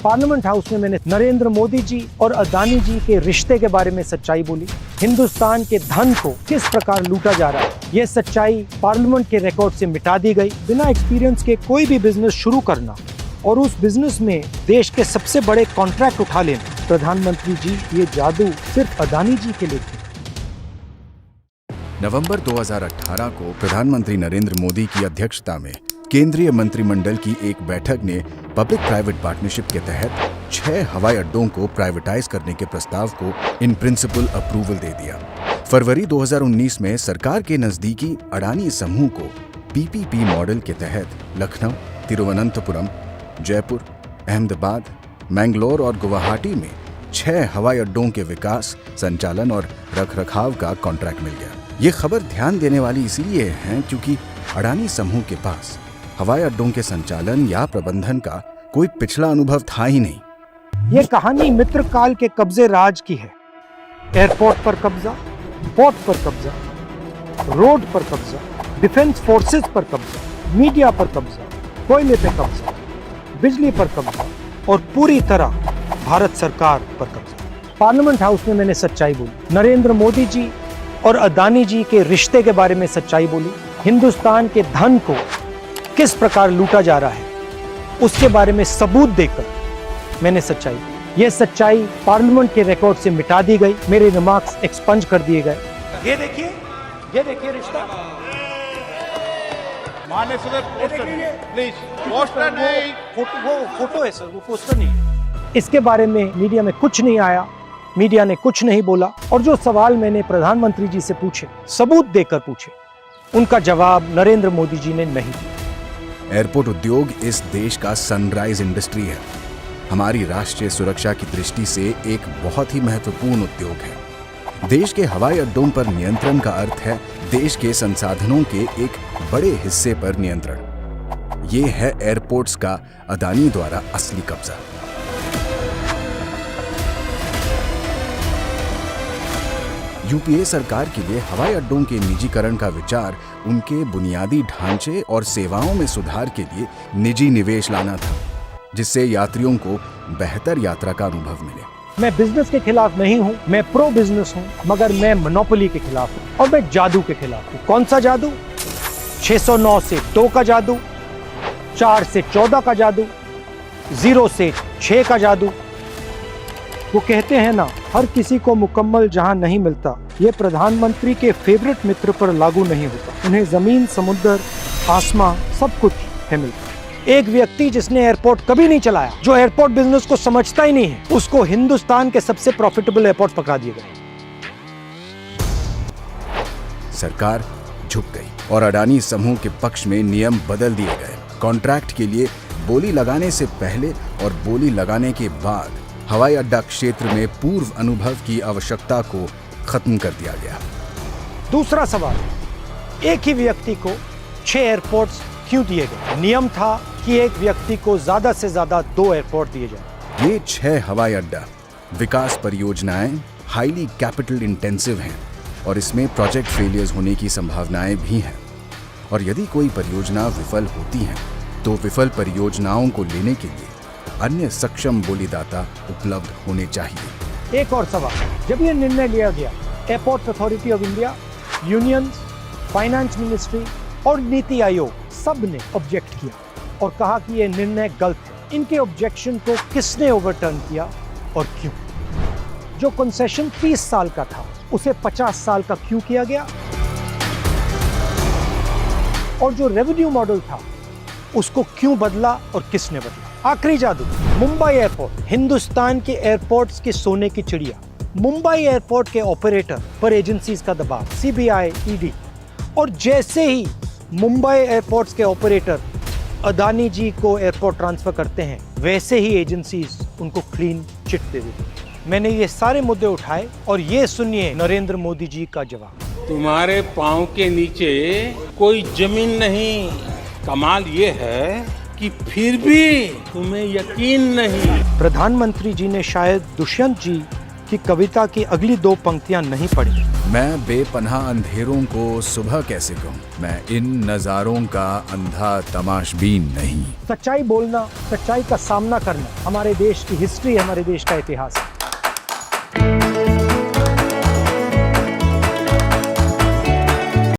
Parliament house में मैंने नरेंद्र मोदी जी और अदानी जी के रिश्ते के बारे में सच्चाई बोली। हिंदुस्तान के धन को किस प्रकार लूटा जा रहा है, ये सच्चाई पार्लियामेंट के रिकॉर्ड से मिटा दी गई। बिना एक्सपीरियंस के कोई भी बिजनेस शुरू करना और उस बिजनेस में देश के सबसे बड़े कॉन्ट्रैक्ट उठा लेना, प्रधानमंत्री जी ये जादू सिर्फ अदानी जी के लिए थी। नवंबर 2018 को प्रधानमंत्री नरेंद्र मोदी की अध्यक्षता में केंद्रीय मंत्रिमंडल की एक बैठक ने पब्लिक प्राइवेट पार्टनरशिप के तहत 6 हवाई अड्डों को प्राइवेटाइज करने के प्रस्ताव को इन प्रिंसिपल अप्रूवल दे दिया। फरवरी 2019 में सरकार के नजदीकी अडानी समूह को पीपीपी मॉडल के तहत लखनऊ, तिरुवनंतपुरम, जयपुर, अहमदाबाद, मैंगलोर और गुवाहाटी में 6 हवाई अड्डों के विकास, संचालन और रखरखाव का कॉन्ट्रैक्ट मिल गया। ये खबर ध्यान देने वाली इसीलिए है क्योंकि अडानी समूह के पास हवाई अड्डों के संचालन या प्रबंधन का कोई पिछला अनुभव था ही नहीं। ये कहानी मित्र काल के कब्जे राज की है। एयरपोर्ट पर कब्जा, पोर्ट पर कब्जा, रोड पर कब्जा, डिफेंस फोर्सेस पर कब्जा, मीडिया पर कब्जा, कोयले पे कब्जा, बिजली पर कब्जा और पूरी तरह भारत सरकार पर कब्जा। पार्लियामेंट हाउस में मैंने सच्चाई बोली। नरेंद्र मोदी जी और अदानी जी के रिश्ते के बारे में सच्चाई बोली। हिंदुस्तान के धन को किस प्रकार लूटा जा रहा है उसके बारे में सबूत देकर मैंने सच्चाई, यह सच्चाई पार्लियामेंट के रिकॉर्ड से मिटा दी गई। मेरे रिमार्क्स एक्सपंज कर दिए गए। ये देखिए रिश्ता। माननीय सर, पोस्टर प्लीज, पोस्टर नहीं, फोटो है सर, वो पोस्टर नहीं है। इसके बारे में मीडिया में कुछ नहीं आया, मीडिया ने कुछ नहीं बोला और जो सवाल मैंने प्रधानमंत्री जी से पूछे, सबूत देकर पूछे, उनका जवाब नरेंद्र मोदी जी ने नहीं दिया। एयरपोर्ट उद्योग इस देश का सनराइज इंडस्ट्री है। हमारी राष्ट्रीय सुरक्षा की दृष्टि से एक बहुत ही महत्वपूर्ण उद्योग है। देश के हवाई अड्डों पर नियंत्रण का अर्थ है देश के संसाधनों के एक बड़े हिस्से पर नियंत्रण। ये है एयरपोर्ट्स का अदानी द्वारा असली कब्जा। यूपीए सरकार के लिए हवाई अड्डों के निजीकरण का विचार उनके बुनियादी ढांचे और सेवाओं में सुधार के लिए निजी निवेश लाना था, जिससे यात्रियों को बेहतर यात्रा का अनुभव मिले। मैं बिजनेस के खिलाफ नहीं हूं, मैं प्रो बिजनेस हूं, मगर मैं मोनोपोली के खिलाफ हूं और मैं जादू के खिलाफ हूं। कौन सा जादू? 609 से 2 का जादू, 4 से 14 का जादू, 0 से 6 का जादू। वो कहते हैं ना, हर किसी को मुकम्मल जहां नहीं मिलता, ये प्रधानमंत्री के फेवरेट मित्र पर लागू नहीं होता। उन्हें जमीन, समुद्र, आसमां सब कुछ है मिलता। एक व्यक्ति जिसने एयरपोर्ट कभी नहीं चलाया, जो एयरपोर्ट बिजनेस को समझता ही नहीं है, उसको हिंदुस्तान के सबसे प्रॉफिटेबल एयरपोर्ट पकड़ा दिए गए। सरकार झुक गई और अडानी समूह के पक्ष में नियम बदल दिए गए। कॉन्ट्रैक्ट के लिए बोली लगाने से पहले और बोली लगाने के बाद हवाई अड्डा क्षेत्र में पूर्व अनुभव की आवश्यकता को खत्म कर दिया गया। दूसरा सवाल, एक ही व्यक्ति को 6 एयरपोर्ट्स क्यों दिए गए? नियम था कि एक व्यक्ति को ज्यादा से ज्यादा 2 एयरपोर्ट दिए जाए। ये 6 हवाई अड्डा विकास परियोजनाएं हाईली कैपिटल इंटेंसिव हैं और इसमें प्रोजेक्ट फेलियर्स होने की संभावनाएं भी हैं। और यदि कोई परियोजना विफल होती है तो विफल परियोजनाओं को लेने के लिए अन्य सक्षम बोलीदाता उपलब्ध होने चाहिए। एक और सवाल, जब यह निर्णय लिया गया, airport authority of India, unions, finance ministry और नीति आयोग सब ने ऑब्जेक्ट किया और कहा कि यह निर्णय गलत है। इनके ऑब्जेक्शन को किसने ओवरटर्न किया और क्यों? जो कंसेशन 30 साल का था उसे 50 साल का क्यों किया गया? और जो रेवेन्यू मॉडल था उसको क्यों बदला और किसने बदला? आखिरी जादू, मुंबई एयरपोर्ट, हिंदुस्तान के एयरपोर्ट्स के सोने की चिड़िया। मुंबई एयरपोर्ट के ऑपरेटर पर एजेंसीज का दबाव, सीबीआई, ईडी, और जैसे ही मुंबई एयरपोर्ट्स के ऑपरेटर अदानी जी को एयरपोर्ट ट्रांसफर करते हैं, वैसे ही एजेंसीज उनको क्लीन चिट दे देती हैं। मैंने ये सारे मुद्दे उठाए और ये सुनिए नरेंद्र मोदी जी का जवाब। तुम्हारे पांव के नीचे कोई जमीन नहीं। कमाल ये है कि फिर भी तुम्हें यकीन नहीं। प्रधानमंत्री जी ने शायद दुष्यंत जी कि कविता की अगली दो पंक्तियां नहीं पढ़ी। मैं बेपनाह अंधेरों को सुबह कैसे कहूँ, मैं इन नज़ारों का अंधा तमाशबीन नहीं। सच्चाई बोलना, सच्चाई का सामना करना हमारे देश की हिस्ट्री, हमारे देश का इतिहास है।